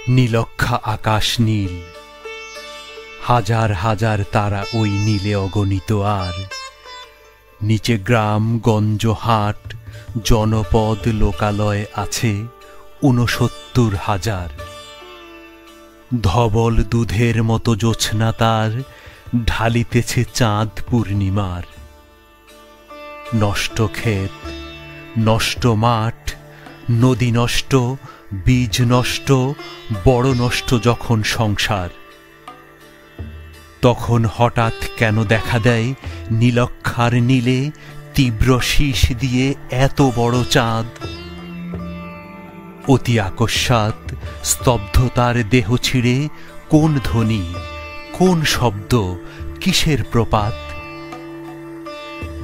নীলক্ষা আকাশ নীল, হাজার হাজার তারা ওই নীলে অগণিত। আর নিচে গ্রাম গঞ্জ হাট জনপদ লোকালয় আছে ৬৯,০০০। ধবল দুধের মতো জোছনা তার ঢালিতেছে চাঁদ পূর্ণিমার। নষ্ট ক্ষেত, নষ্ট মাঠ, নদী নষ্ট, বীজ নষ্ট, বড় নষ্ট যখন সংসার, তখন হঠাৎ কেন দেখা দেয় নীলক্ষার নীলে তীব্র শীষ দিয়ে এত বড় চাঁদ। অতি আকস্মাৎ স্তব্ধতার দেহ ছিঁড়ে কোন ধ্বনি, কোন শব্দ, কিসের প্রপাত?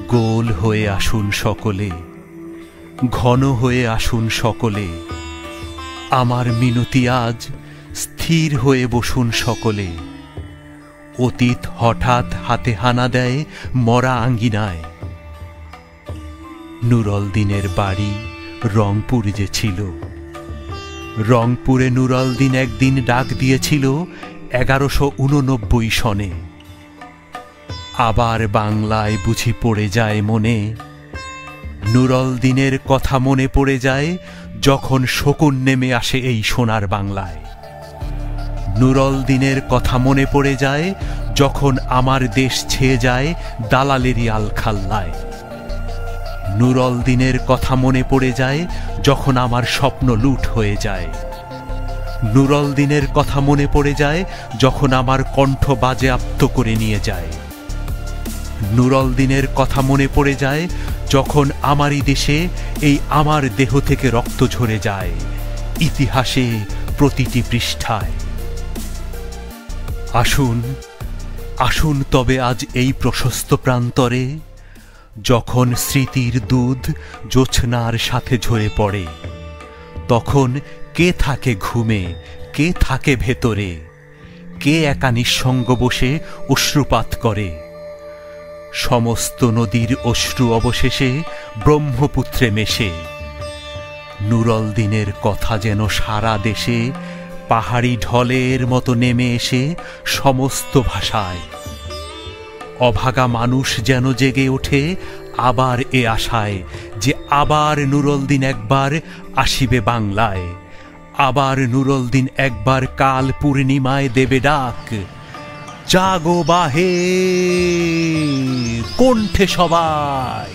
গোল হয়ে আসুন সকলে, ঘন হয়ে আসুন সকলে, আমার মিনতি আজ স্থির হয়ে বসুন সকলে। অতীত হঠাৎ হাতে হানা দেয় মরা আঙ্গিনায়। নুরল দিনের বাড়ি রংপুর যে ছিল, রংপুরে নুরল দিন একদিন ডাক দিয়েছিল ১১৮৯ সনে। আবার বাংলায় বুঝি পড়ে যায় মনে, নুরল দিনের কথা মনে পড়ে যায় যখন শকুন নেমে আসে এই সোনার বাংলায়। নুরল দিনের কথা মনে পড়ে যায় যখন আমার দেশ ছেয়ে যায় দালালেরই আলখাল্লায়। নুরল দিনের কথা মনে পড়ে যায় যখন আমার স্বপ্ন লুট হয়ে যায়। নুরল দিনের কথা মনে পড়ে যায় যখন আমার কণ্ঠ বাজেয়াপ্ত করে নিয়ে যায়। নুরল দিনের কথা মনে পড়ে যায় যখন আমারই দেশে এই আমার দেহ থেকে রক্ত ঝরে যায় ইতিহাসে প্রতিটি পৃষ্ঠায়। আসুন, আসুন তবে আজ এই প্রশস্ত প্রান্তরে, যখন স্মৃতির দুধ জোছনার সাথে ঝরে পড়ে, তখন কে থাকে ঘুমে, কে থাকে ভেতরে, কে একা নিঃসঙ্গ বসে অশ্রুপাত করে। সমস্ত নদীর অশ্রু অবশেষে ব্রহ্মপুত্রে মেশে। নুরল দিনের কথা যেন সারা দেশে পাহাড়ি ঢলের মতো নেমে এসে সমস্ত ভাষায়। অভাগা মানুষ যেন জেগে ওঠে আবার এ আশায় যে আবার নুরল দিন একবার আসিবে বাংলায়। আবার নুরল দিন একবার কাল পূর্ণিমায় দেবে ডাক, জাগো বাহে কণ্ঠে সবাই।